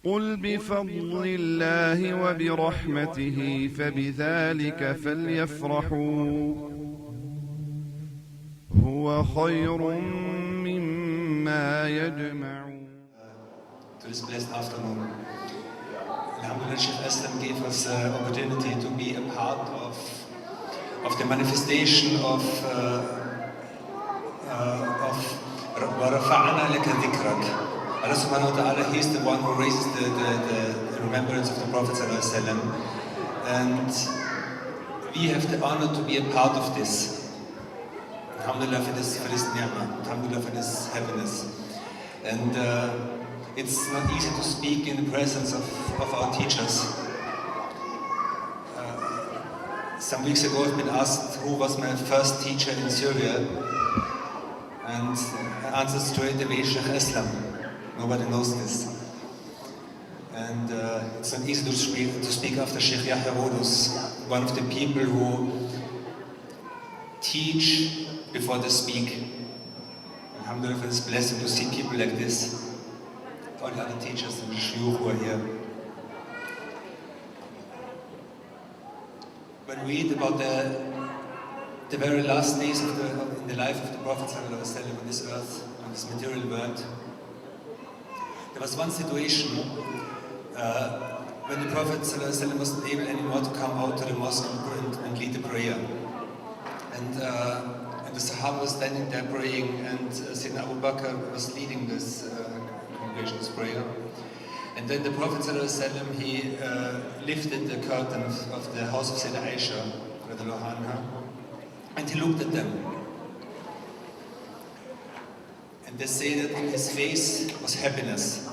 قل بفضل الله وبرحمته فبذلك فليفرحوا هو خير مما يجمعون. To this blessed afternoon, Alhamdulillah, Shaykh Aslam gave us the opportunity to be a part of the manifestation of وَرَفَعْنَا لَكَ ذِكْرَكَ. Allah subhanahu wa ta'ala, He is the one who raises the remembrance of the Prophet ﷺ, and we have the honor to be a part of this. Alhamdulillah for this ni'mah, Alhamdulillah for this happiness. And it's not easy to speak in the presence of our teachers. Some weeks ago I've been asked who was my first teacher in Syria, and I answered straight away, Shaykh Aslam. Nobody knows this. And it's not easy to speak after Shaykh Yahya Rhodus, one of the people who teach before they speak. Alhamdulillah for this blessing to see people like this. All the other teachers and shuyukh who are here. When we read about the very last days in the life of the Prophet ﷺ on this earth, on this material world, there was one situation when the Prophet ﷺ wasn't able anymore to come out to the mosque and lead the prayer. And the Sahaba was standing there praying, and Sayyidina Abu Bakr was leading this congregation's prayer. And then the Prophet ﷺ, he lifted the curtain of the house of Sayyidah Aisha, and he looked at them. And they say that in his face was happiness.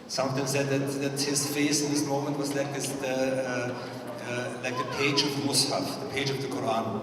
Some of them said that his face in this moment was like this, like the page of the Mus'haf, the page of the Quran.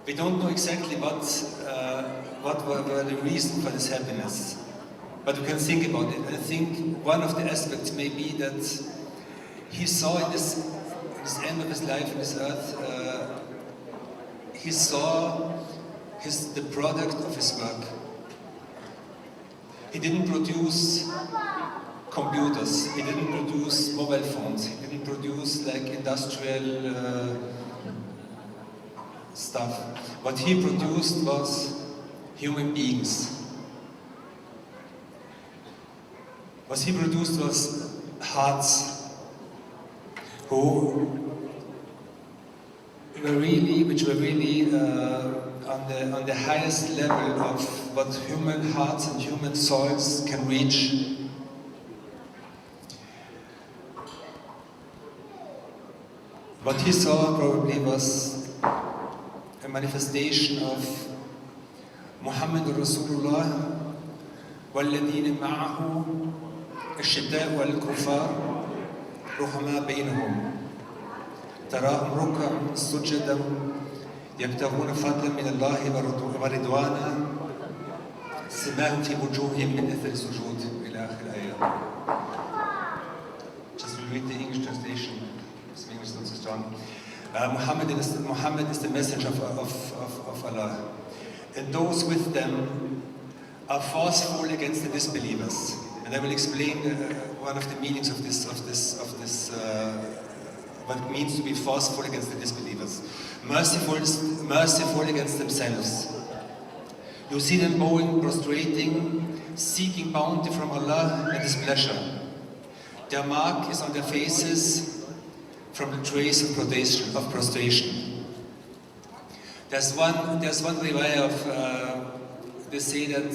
We don't know exactly what were the reason for this happiness, but we can think about it. I think one of the aspects may be that he saw in this end of his life on this earth, he saw the product of his work. He didn't produce computers, he didn't produce mobile phones, he didn't produce like industrial stuff. What he produced was human beings. What he produced was hearts which were really on the highest level of what human hearts and human souls can reach. What he saw probably was a manifestation of Muhammad Rasulullah والذين معه الشداء والكفار رحماء بينهم تراهم ركعا سجدا يبتغون فضلا من الله ورضوانا سماهم في وجوههم من اثر السجود الى اخر الايه. Just read the English translation. This English is not so strong. Muhammad is the messenger of Allah, and those with them are forceful against the disbelievers. And I will explain one of the meanings of this what it means to be forceful against the disbelievers. Merciful against themselves. You see them bowing, prostrating, seeking bounty from Allah and His pleasure. Their mark is on their faces from the trace of prostration. There's one riwayah of, they say that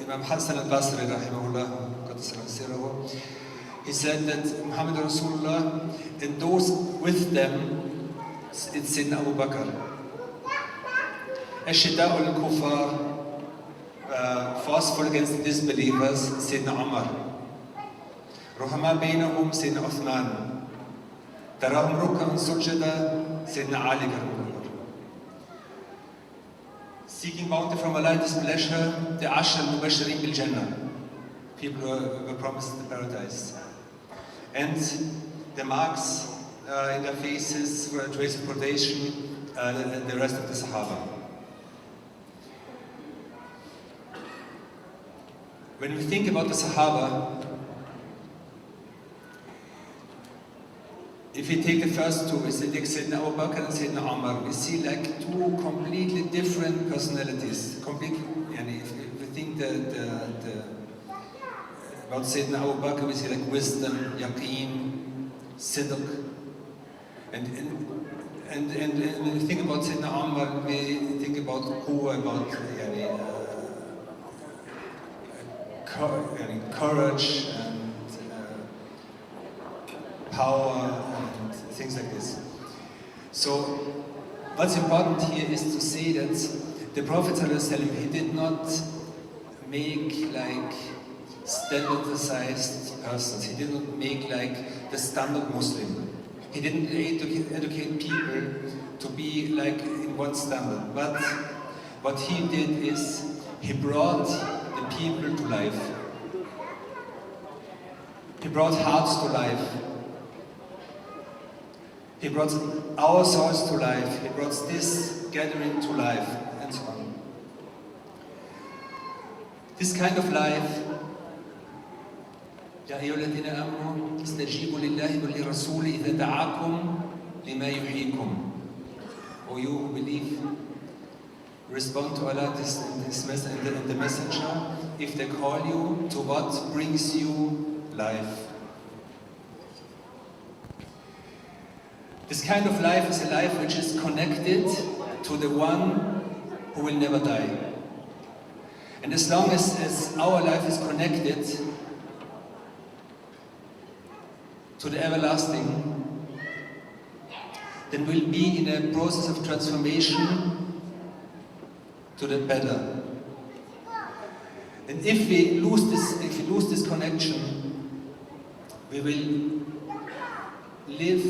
Imam Hassan al-Basri rahimahullah, he said that Muhammad Rasulullah and those with them, it's Sayyidina Abu Bakr. Ashida'u al-Kufar, forceful against the disbelievers, Sayyidina Umar. Ruhama bainahum, Sayyidina Uthman. Tarahum ruk'an sujada, Sayyidina Ali. Seeking bounty from Allah and His pleasure, the Ashar al-Mubashirin bil-Jannah. People were promised the paradise. And the marks in their faces were a trace of probation, the rest of the Sahaba. When we think about the Sahaba, if we take the first two, we take Sayyidina Abu Bakr and Sayyidina Umar, we see like two completely different personalities. Completely, if we think about Sayyidina Abu Bakr, we see like wisdom, yaqeen, sidq. And when we think about Sayyidina Umar, we think about quwwah, about courage and power and things like this. So what's important here is to say that the Prophet ﷺ, he did not make like standardized persons. He didn't make like the standard Muslim. He didn't educate people to be like in one standard. But what he did is he brought the people to life. He brought hearts to life. He brought our souls to life. He brought this gathering to life, and so on. This kind of life, يا أيها الذين آمنوا استجيبوا لله ولرسوله إذا دعاكم لما يحييكم. O you who believe, respond to Allah and the messenger if they call you to what brings you life. This kind of life is a life which is connected to the one who will never die. And as long as our life is connected to the everlasting, then we'll be in a process of transformation to the better. And if we lose this connection, we will live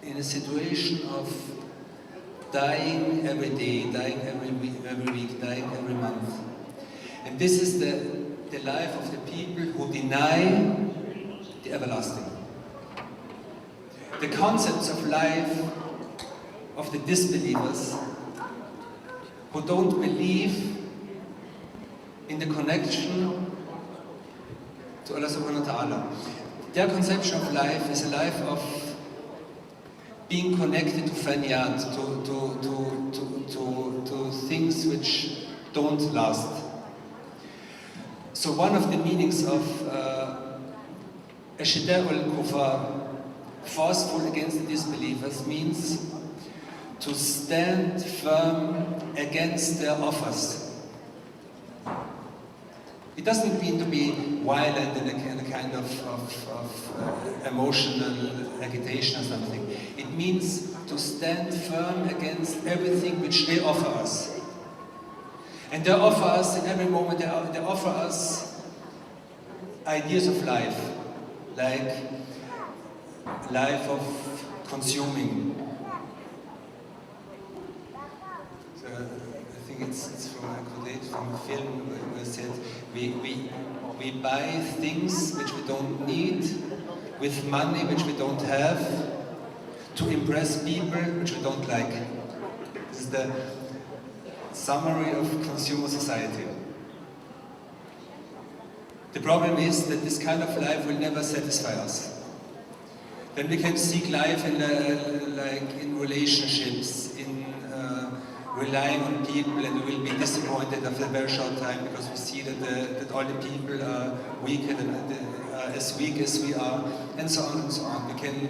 in a situation of dying every day, dying every week, dying every month. And this is the life of the people who deny the everlasting. The concepts of life of the disbelievers who don't believe in the connection to Allah subhanahu wa ta'ala. Their conception of life is a life of being connected to faniyat, to things which don't last. So one of the meanings of Ashida al-Kufar, forceful against the disbelievers, means to stand firm against their offers. It doesn't mean to be violent in a kind of emotional agitation or something. It means to stand firm against everything which they offer us. And they offer us, in every moment, they offer us ideas of life, like life of consuming. So I think it's from a quote from a film where it said, we buy things which we don't need, with money which we don't have, to impress people which we don't like. This is the summary of consumer society. The problem is that this kind of life will never satisfy us. Then we can seek life in relationships, in relying on people, and we will be disappointed after a very short time because we see that all the people are weak and as weak as we are, and so on and so on. We can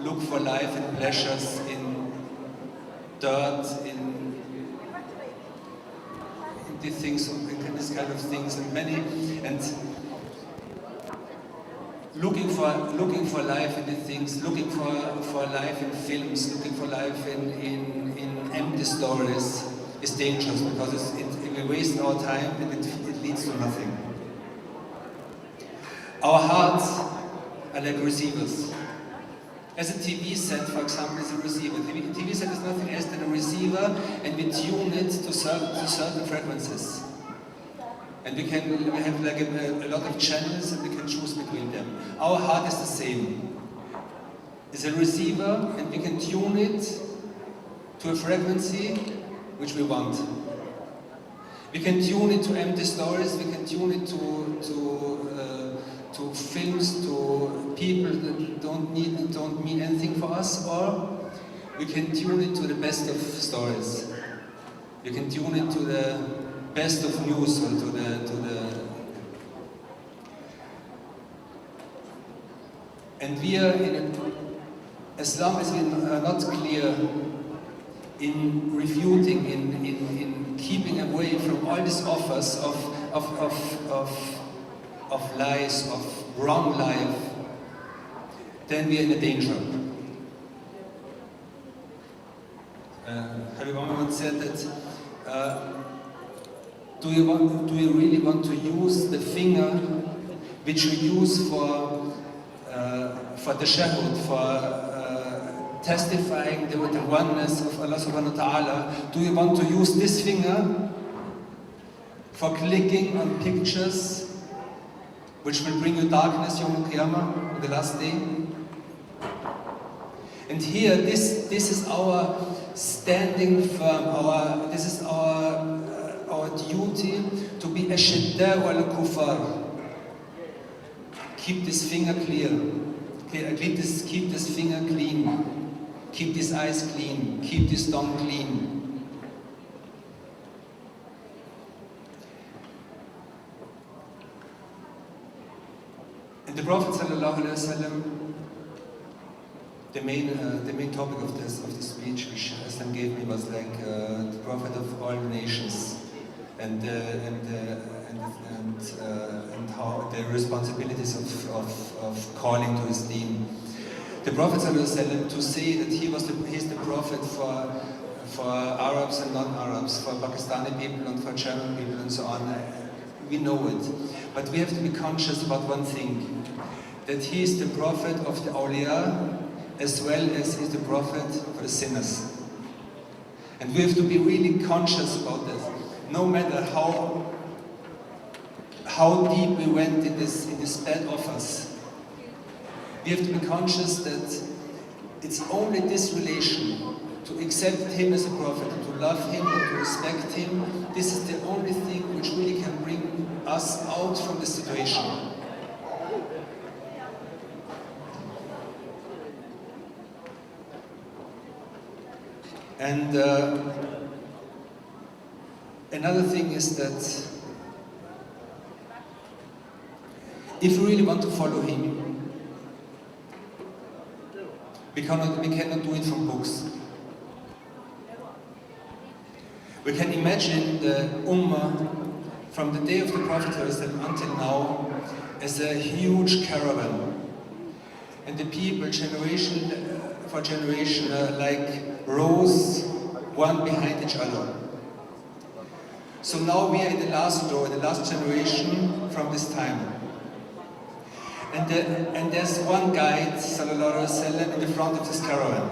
look for life and pleasures in dirt, in these things, in this kind of things, and looking for life in the things, looking for life in films, looking for life in empty stories is dangerous because it will waste our time and it leads to nothing. Our hearts are like receivers. As a TV set, for example, is a receiver. A TV set is nothing else than a receiver, and we tune it to certain frequencies. And we have like a lot of channels, and we can choose between them. Our heart is the same. It's a receiver, and we can tune it to a frequency which we want. We can tune it to empty stories, we can tune it to films, to people that don't mean anything for us, or we can tune it to the best of stories. We can tune it to the best of news, or to the and we are as long as we are not clear in refuting, in keeping away from all these offers of lies, of wrong life, then we are in a danger. Habib Muhammad said that, do you really want to use the finger which we use for the shahud, for testifying the oneness of Allah subhanahu wa ta'ala? Do you want to use this finger for clicking on pictures which will bring you darkness Yawm al-Qiyamah, on the last day? And here, this is our standing firm, this is our duty to be ashidda wal kufar. Keep this finger clear. Keep this finger clean. Keep these eyes clean. Keep this tongue clean. And the Prophet ﷺ, the main topic of the speech which Aslam gave me was like the Prophet of all nations, and how the responsibilities of calling to his deen. The Prophet ﷺ, to say that he's the Prophet for Arabs and non-Arabs, for Pakistani people and for German people and so on, we know it. But we have to be conscious about one thing, that he is the Prophet of the awliya as well as he's the Prophet for the sinners. And we have to be really conscious about this. No matter how deep we went in this bad offers, we have to be conscious that it's only this relation, to accept him as a prophet, to love him, to respect him. This is the only thing which really can bring us out from the situation. And another thing is that if we really want to follow him, we cannot do it from books. We can imagine the Ummah from the day of the Prophet until now as a huge caravan. And the people, generation for generation, like rows, one behind each other. So now we are in the last row, the last generation from this time. And there's one guide, sallallahu alaihi wasallam, in the front of this caravan.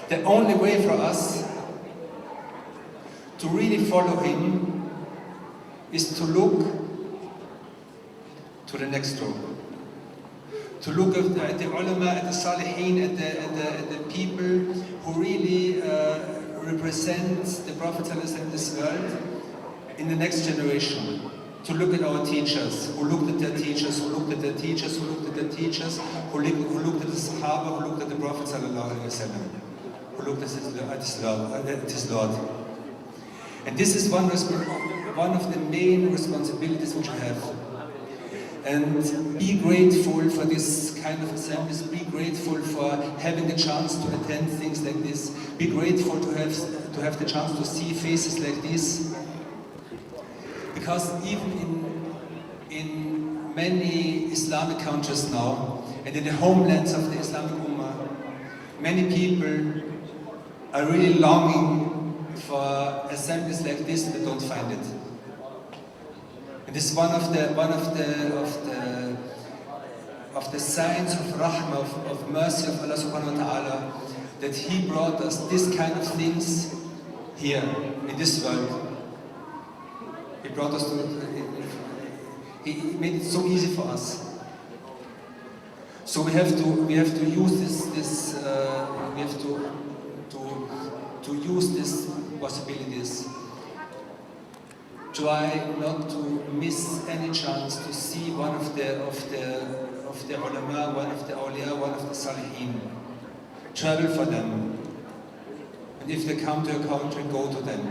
The only way for us to really follow him is to look to the next row. To look at the ulama, at the salihin, at the people who really represent the Prophet ﷺ in this world in the next generation. To look at our teachers, who looked at their teachers, who looked at their teachers, who looked at their teachers, who looked at the Sahaba, who looked at the Prophet ﷺ, who looked at his Lord. And this is one of the main responsibilities which we have. And be grateful for this kind of assemblies, be grateful for having the chance to attend things like this, be grateful to have the chance to see faces like this. Because even in many Islamic countries now, and in the homelands of the Islamic Ummah, many people are really longing for assemblies like this, but don't find it. And this is one of the signs of rahmah, of mercy of Allah subhanahu wa ta'ala, that He brought us this kind of things here, in this world. He brought us He made it so easy for us. So we have to use we have to use these possibilities. try not to miss any chance to see one of the ulama, one of the awliya, one of the salihin. Travel for them. And if they come to your country, go to them.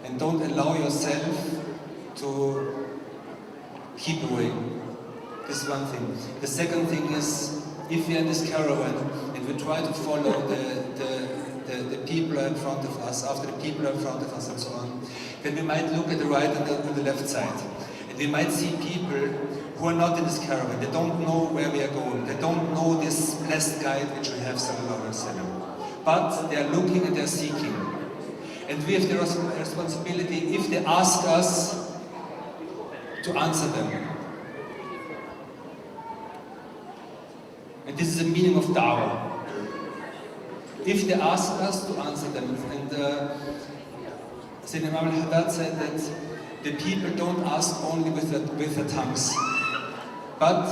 And don't allow yourself to keep away. This is one thing. The second thing is, if we are in this caravan and we try to follow the people in front of us, after the people in front of us and so on, then we might look at the right and the left side. And we might see people who are not in this caravan. They don't know where we are going. They don't know this blessed guide which we have, sallallahu alaihi wasallam. But they are looking and they are seeking. And we have the responsibility, if they ask us, to answer them. And this is the meaning of da'wah. If they ask us, to answer them. And Sayyidina Imam al-Haddad said that the people don't ask only with their tongues, but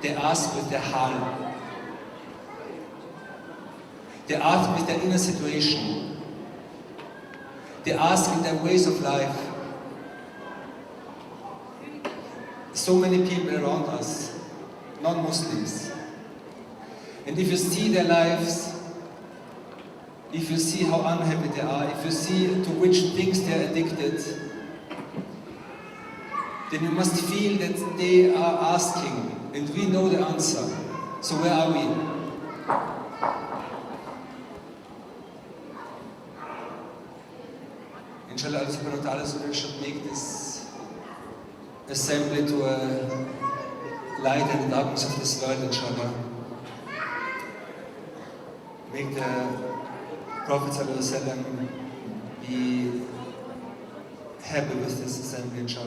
they ask with their hal. They ask with their inner situation. They ask in their ways of life. So many people around us, non-Muslims. And if you see their lives, if you see how unhappy they are, if you see to which things they are addicted, then you must feel that they are asking, and we know the answer. So where are we? Inshallah, Allah subhanahu wa ta'ala should make this assembly to a light in the darkness of this world, inshallah. Make the Prophet sallallahu alaihi wasallam be happy with this assembly, inshallah.